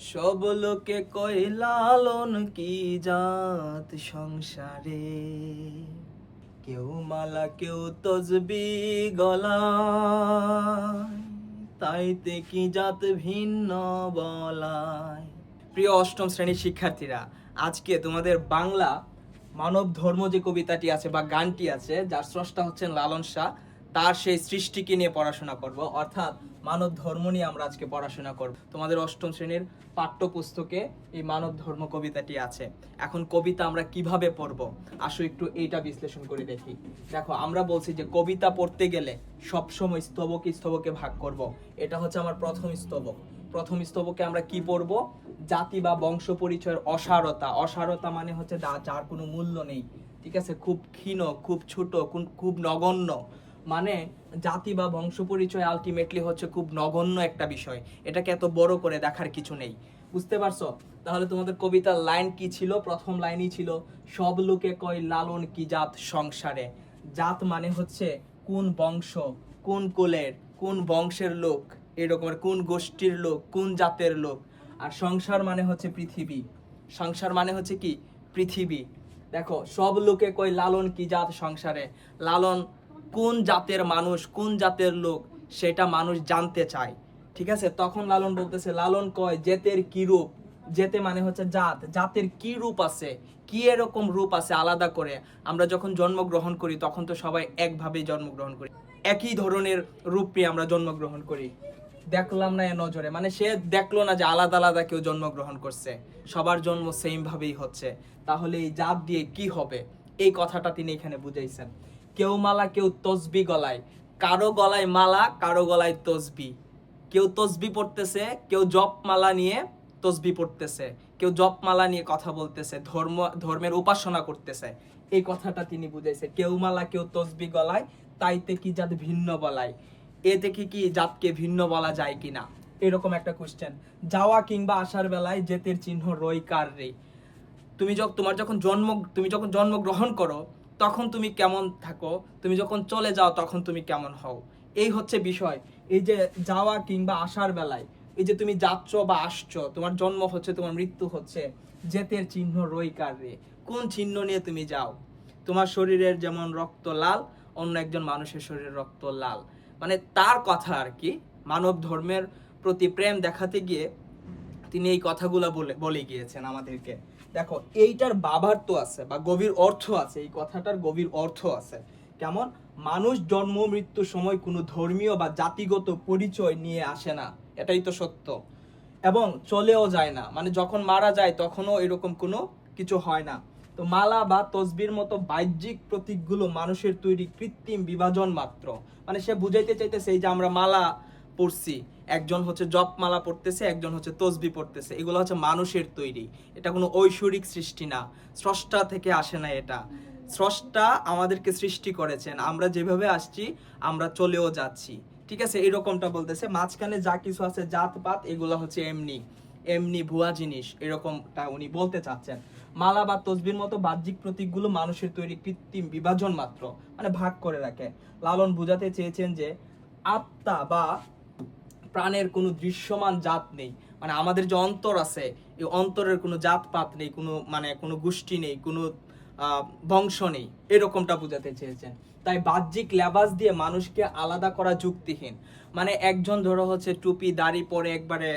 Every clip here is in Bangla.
সব লোকে কয় লালন কি জাত সংসারে, কেউ মালা কেউ তসবি গলায়, তাইতে কি জাত ভিন্ন বলায়। প্রিয় অষ্টম শ্রেণীর শিক্ষার্থীরা, আজকে তোমাদের বাংলা মানব ধর্ম যে কবিতাটি আছে বা গানটি আছে, যার স্রষ্টা হচ্ছেন লালন শাহ, তার সেই সৃষ্টিকে নিয়ে পড়াশোনা করব। অর্থাৎ মানব ধর্ম নিয়ে আমরা আজকে পড়াশোনা করব। তোমাদের অষ্টম শ্রেণীর পাঠ্যপুস্তকে এই মানব ধর্ম কবিতাটি আছে। এখন কবিতা আমরা কিভাবে পড়ব, আসো একটু এইটা বিশ্লেষণ করে দেখি। দেখো, আমরা বলছি যে কবিতা পড়তে গেলে সবসময় স্তবকে ভাগ করব। এটা হচ্ছে আমার প্রথম স্তবক। প্রথম স্তবকে আমরা কি পড়ব? জাতি বা বংশ পরিচয়ের অসারতা। অসারতা মানে হচ্ছে যার কোনো মূল্য নেই, ঠিক আছে, খুব ক্ষীণ, খুব ছোট, খুব নগণ্য। মানে জাতি বা বংশ পরিচয় আলটিমেটলি হচ্ছে খুব নগণ্য একটা বিষয়, এটাকে এত বড় করে দেখার কিছু নেই। বুঝতে পারছো? তাহলে তোমাদের কবিতার লাইন কি ছিল? প্রথম লাইনই ছিল সব লোকে কয় লালন কি জাত সংসারে। জাত মানে হচ্ছে কোন বংশ, কোন কুলের, কোন বংশের লোক, এরকম কোন গোষ্ঠীর লোক, কোন জাতের লোক। আর সংসার মানে হচ্ছে পৃথিবী। সংসার মানে হচ্ছে কি? পৃথিবী। দেখো, সব লোকে কয় লালন কি জাত সংসারে। লালন কোন জাতের মানুষ, কোন জাতের লোক, সেটা মানুষ জানতে চায়, ঠিক আছে। তখন লালন বলতেছে, লালন কয় জেতের কি রূপ। জেতে মানে হচ্ছে জাত, জাতের কি রূপ আছে, কি এরকম রূপ আছে আলাদা করে। আমরা যখন জন্মগ্রহণ করি তখন তো সবাই একভাবেই জন্মগ্রহণ করি, একই ধরনের রূপ নিয়ে আমরা জন্মগ্রহণ করি। দেখলাম না এ নজরে, মানে সে দেখলো না যে আলাদা আলাদা কেউ জন্মগ্রহণ করছে, সবার জন্ম সেম ভাবেই হচ্ছে। তাহলে এই জাত দিয়ে কি হবে, এই কথাটা তিনি এখানে বুঝাইছেন। কেউ মালা কেউ তসবি গলায়, কারো গলায় মালা, কারো গলায় তসবি। কেউ তসবি পড়তেছে, কেউ জপ মালা নিয়ে তসবি পড়তেছে, কেউ জপ মালা নিয়ে কথা বলতেছে, ধর্মের উপাসনা করতেছে। এই কথাটা তিনি বুঝাইছে। কেউ মালা কেউ তসবি গলায়, তাইতে কি জাত ভিন্ন বলায়। এ থেকে কি জাতকে ভিন্ন বলা যায় কিনা, এরকম একটা কোশ্চেন। যাওয়া কিংবা আসার বেলায় জেতের চিহ্ন রই কার রে। তুমি যখন জন্মগ্রহণ করো তখন তুমি কেমন থাকো, তুমি যখন চলে যাও তখন তুমি কেমন হও, এই হচ্ছে বিষয়। এই যে যাওয়া কিংবা আসার বেলায়, এই যে তুমি যাচ্ছ বা আসছো, তোমার জন্ম হচ্ছে, তোমার মৃত্যু হচ্ছে, জেতের চিহ্ন রই কার রে। কোন চিহ্ন নিয়ে তুমি যাও? তোমার শরীরের যেমন রক্ত লাল, অন্য একজন মানুষের শরীরের রক্ত লাল। মানে তার কথা আর কি, মানব ধর্মের প্রতি প্রেম দেখাতে গিয়ে তিনি এই কথাগুলো বলে গিয়েছেন আমাদেরকে। দেখো, এইটার বাবার্থ আছে বা গভীর অর্থ আছে, এই কথাটার গভীর অর্থ আছে। কেমন? মানুষ জন্ম মৃত্যুর সময় কোনো ধর্মীয় বা জাতিগত পরিচয় নিয়ে আসে না, এটাই তো সত্য। এবং চলেও যায় না, মানে যখন মারা যায় তখনও এরকম কোনো কিছু হয় না। তো মালা বা তসবির মতো বাহ্যিক প্রতীকগুলো মানুষের তৈরি কৃত্রিম বিভাজন মাত্র। মানে সে বুঝাইতে চাইতেছে এই যে আমরা মালা পড়ছি, একজন হচ্ছে জপ মালা পড়তেছে, একজন হচ্ছে তসবি পড়তেছে, এগুলো হচ্ছে মানুষের তৈরি। এটা কোনো ঐশ্বরিক সৃষ্টি না, স্রষ্টা থেকে আসে না এটা। স্রষ্টা আমাদেরকে সৃষ্টি করেছেন, আমরা যেভাবে আসছি আমরা চলেও যাচ্ছি, ঠিক আছে, এরকমটা বলতেছে। মাঝখানে যা কিছু আছে জাতপাত, এগুলো হচ্ছে এমনি এমনি ভুয়া জিনিস, এরকমটা উনি বলতে চাচ্ছেন। মালা বা তসবির মতো বাহ্যিক প্রতীকগুলো মানুষের তৈরি কৃত্রিম বিভাজন মাত্র, মানে ভাগ করে রাখে। লালন বুঝাতে চেয়েছেন যে আত্মা বা প্রাণের কোনো দৃশ্যমান জাত নেই। মানে আমাদের যে অন্তর আছে, এই অন্তরের কোনো জাতপাত নেই, কোনো মানে কোনো গোষ্ঠী নেই, কোনো বংশ নেই, এরকমটা বোঝাতে চেয়েছেন। তাই বাহ্যিক লেবাস দিয়ে মানুষকে আলাদা করা যুক্তিহীন। মানে একজন ধরো হচ্ছে টুপি দাড়ি পরে একবারে,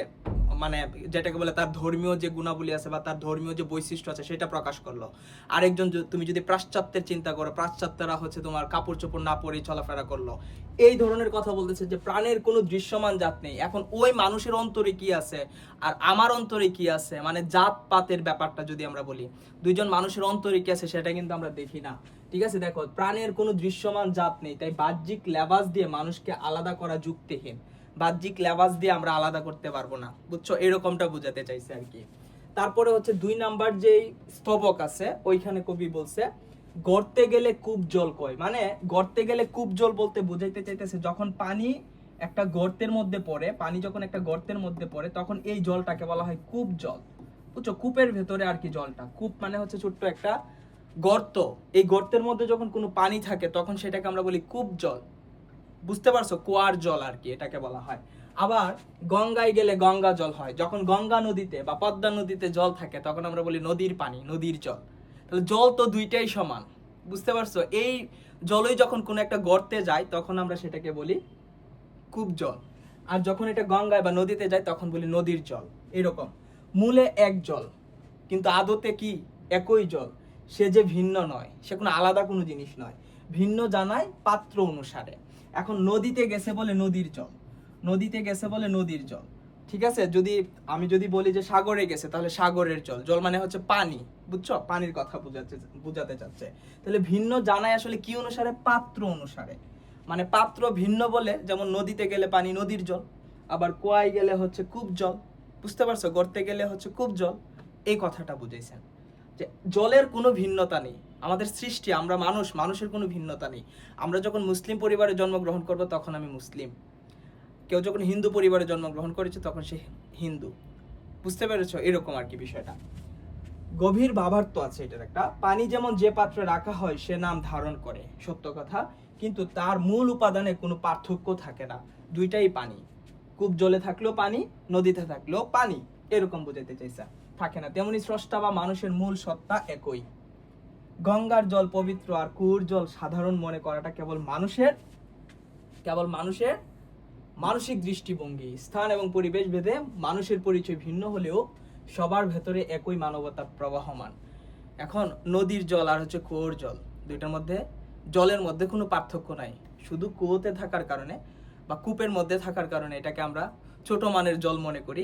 মানে যেটাকে বলে তার ধর্মীয় যে গুণাবলী আছে বা তার ধর্মীয় যে বৈশিষ্ট্য আছে সেটা প্রকাশ করলো। আরেকজন তুমি যদি পাশ্চাত্যের চিন্তা করো, পাশ্চাত্যরা হচ্ছে তোমার কাপড় চোপড় না পরেই চলাফেরা করলো। এই ধরনের কথা বলতেছে যে প্রাণের কোনো দৃশ্যমান জাত নেই। এখন ওই মানুষের অন্তরে কি আছে আর আমার অন্তরে কি আছে, মানে জাত পাতের ব্যাপারটা যদি আমরা বলি, দুইজন মানুষের অন্তরে কি আছে সেটা কিন্তু আমরা দেখি না, ঠিক আছে। দেখো, প্রাণের কোনো দৃশ্যমান জাত নেই, তাই বাহ্যিক লেবাস দিয়ে মানুষকে আলাদা করা যুক্তিহীন। বাহ্যিক লেবাস দিয়ে আমরা আলাদা করতে পারবো না, বুঝছো, এরকমটা বুঝাতে চাইছে আর কি। তারপরে হচ্ছে 2 নাম্বার যেই স্তবক আছে, ওইখানে কবি বলছে গর্তে গেলে কূপ জল কয়। মানে গর্তে গেলে কূপ জল বলতে বুঝাইতে চাইতেছে যখন পানি একটা গর্তের মধ্যে পড়ে, পানি যখন একটা গর্তের মধ্যে পড়ে তখন এই জলটাকে বলা হয় কূপ জল, বুঝছো, কূপের ভেতরে আর কি জলটা। কূপ মানে হচ্ছে ছোট্ট একটা গর্ত, এই গর্তের মধ্যে যখন কোনো পানি থাকে তখন সেটাকে আমরা বলি কূপ জল, বুঝতে পারছো, কুয়ার জল আর কি এটাকে বলা হয়। আবার গঙ্গায় গেলে গঙ্গা জল হয়, যখন গঙ্গা নদীতে বা পদ্মা নদীতে জল থাকে তখন আমরা বলি নদীর পানি, নদীর জল। তাহলে জল তো দুইটাই সমান, বুঝতে পারছো? এই জলই যখন কোনো একটা গর্তে যায় তখন আমরা সেটাকে বলি কূপ জল, আর যখন এটা গঙ্গায় বা নদীতে যায় তখন বলি নদীর জল। এরকম মূলে এক জল, কিন্তু আদতে কি একই জল। সে যে ভিন্ন নয়, সে কোনো আলাদা কোনো জিনিস নয়, ভিন্ন জানায় পাত্র অনুসারে। এখন নদীতে গেছে বলে নদীর জল, নদীতে গেছে বলে নদীর জল, ঠিক আছে? আমি যদি বলি যে সাগরে গেছে তাহলে সাগরের জল, জল মানে হচ্ছে পানি, বুঝছো? পানির কথা বুঝাতে চাচ্ছে। তাহলে ভিন্ন জানায় আসলে কি অনুসারে? পাত্র অনুসারে। মানে পাত্র ভিন্ন বলে, যেমন নদীতে গেলে পানি নদীর জল, আবার কুয়ায় গেলে হচ্ছে কূপ জল, বুঝতে পারছো? গর্তে গেলে হচ্ছে কূপ জল, এই কথাটা বুঝাইছেন যে জলের কোনো ভিন্নতা নেই। আমাদের সৃষ্টি, আমরা মানুষ, মানুষের কোনো ভিন্নতা নেই। আমরা যখন মুসলিম পরিবারে জন্মগ্রহণ করব তখন আমি মুসলিম, কেউ যখন হিন্দু পরিবারে জন্মগ্রহণ করেছে তখন সে হিন্দু, বুঝতে পেরেছো? এরকম আর কি বিষয়টা। গভীর ভাবার্থ আছে এটার একটা। পানি যেমন যে পাত্রে রাখা হয় সে নাম ধারণ করে, সত্য কথা, কিন্তু তার মূল উপাদানে কোনো পার্থক্য থাকে না, দুইটাই পানি। কূপ জলে থাকলেও পানি, নদীতে থাকলেও পানি, এরকম বোঝাতে চাইছে, থাকে না। তেমনি স্রষ্টা বা মানুষের মূল সত্তা একই। গঙ্গার জল পবিত্র আর কুয়োর জল সাধারণ মনে করাটা কেবল মানুষের মানসিক দৃষ্টিভঙ্গি। স্থান এবং পরিবেশ ভেদে মানুষের পরিচয় ভিন্ন হলেও সবার ভেতরে একই মানবতা প্রবাহমান। এখন নদীর জল আর হচ্ছে কুয়োর জল, দুইটার মধ্যে জলের মধ্যে কোনো পার্থক্য নাই। শুধু কুয়োতে থাকার কারণে বা কূপের মধ্যে থাকার কারণে এটাকে আমরা ছোট মানের জল মনে করি,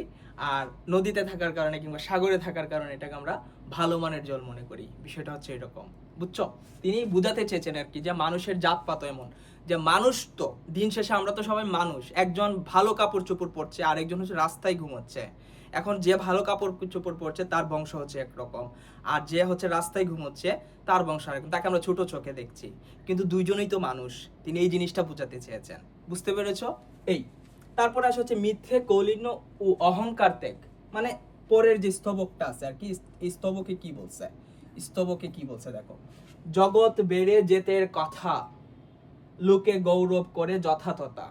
আর নদীতে থাকার কারণে কিংবা সাগরে থাকার কারণে এটাকে আমরা ভালো মানের জল মনে করি। বিষয়টা হচ্ছে এরকম, বুঝছো? তিনি বুঝাতে চেয়েছেন আর কি যে মানুষের জাতপাত এমন যে মানুষ তো দিন শেষে আমরা তো সবাই মানুষ। একজন ভালো কাপড় চোপড় পরছে, আর একজন হচ্ছে রাস্তায় ঘুমোচ্ছে। এখন যে ভালো কাপড় চোপড় পরছে তার বংশ হচ্ছে একরকম, আর যে হচ্ছে রাস্তায় ঘুমোচ্ছে তার বংশ আরেকরকম। তাকে আমরা ছোট চোখে দেখছি, কিন্তু দুইজনই তো মানুষ। তিনি এই জিনিসটা বোঝাতে চেয়েছেন, বুঝতে পেরেছো? এই তারপরে আসে হচ্ছে মিথ্যে, কৌলীন্য ও অহংকার ত্যাগ। মানে পরের যে স্তবকটা আছে আর কি, স্তবকে কি বলছে দেখো। জগৎ বেড়ে যেতের কথা লোকে গৌরব করে যথাতথা।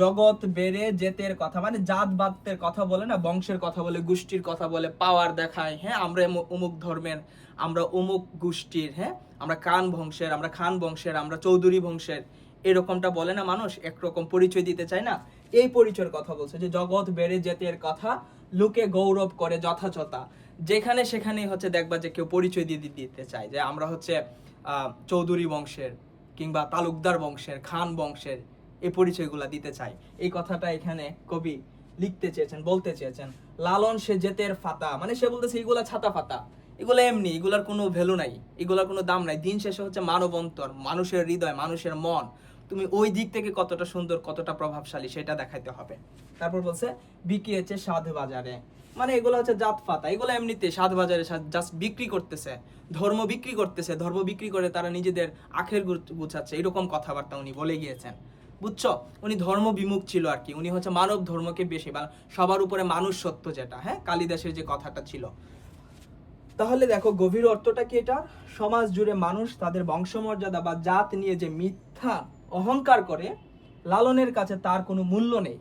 জগৎ বেড়ে যেতের কথা মানে জাত বাতের কথা বলে না, বংশের কথা বলে, গোষ্ঠীর কথা বলে, পাওয়ার দেখায়। হ্যাঁ, আমরা অমুক ধর্মের, আমরা অমুক গোষ্ঠীর, হ্যাঁ আমরা খান বংশের, আমরা চৌধুরী বংশের, এরকমটা বলে না মানুষ, একরকম পরিচয় দিতে চায় না। এই পরিচয়ের কথা বলছে যে জগৎ বেড়ে যেতের কথা লোকে গৌরব করে যথাযথা। যেখানে সেখানেই হচ্ছে দেখবা যে কেউ পরিচয় দিতে চায় যে আমরা হচ্ছে চৌধুরী বংশের কিংবা তালুকদার বংশের, খান বংশের, এই পরিচয়গুলা দিতে চাই। এই কথাটা এখানে কবি লিখতে চেয়েছেন, বলতে চেয়েছেন। লালন সে জেতের ফাতা, মানে সে বলতেছে এগুলা ছাতা ফাতা, এগুলো এমনি, এগুলার কোনো ভ্যালু নাই, এগুলার কোনো দাম নাই। দিন শেষে হচ্ছে মানব অন্তর, মানুষের হৃদয়, মানুষের মন, তুমি ওই দিক থেকে কতটা সুন্দর, কতটা প্রভাবশালী সেটা দেখাইতে হবে। তারপর বলছে বিকিয়েছে সাধ বাজারে, মানে এগুলো হচ্ছে জাত ফাতা, এগুলো এমনিতে সাধ বাজারে জাস্ট বিক্রি করতেছে, ধর্ম বিক্রি করতেছে, ধর্ম বিক্রি করে তারা নিজেদের আখের গুছাচ্ছে, এরকম কথাবার্তা উনি বলে গিয়েছেন, বুঝছো? উনি ধর্ম বিমুখ ছিল আর কি। উনি হচ্ছে মানব ধর্মকে বেশি, সবার উপরে মানুষ সত্য, যেটা হ্যাঁ কালিদাসের যে কথাটা ছিল। তাহলে দেখো গভীর অর্থটা কি এটা। সমাজ জুড়ে মানুষ তাদের বংশমর্যাদা বা জাত নিয়ে যে মিথ্যা অহংকার করে, লালনের কাছে তার কোনো মূল্য নেই।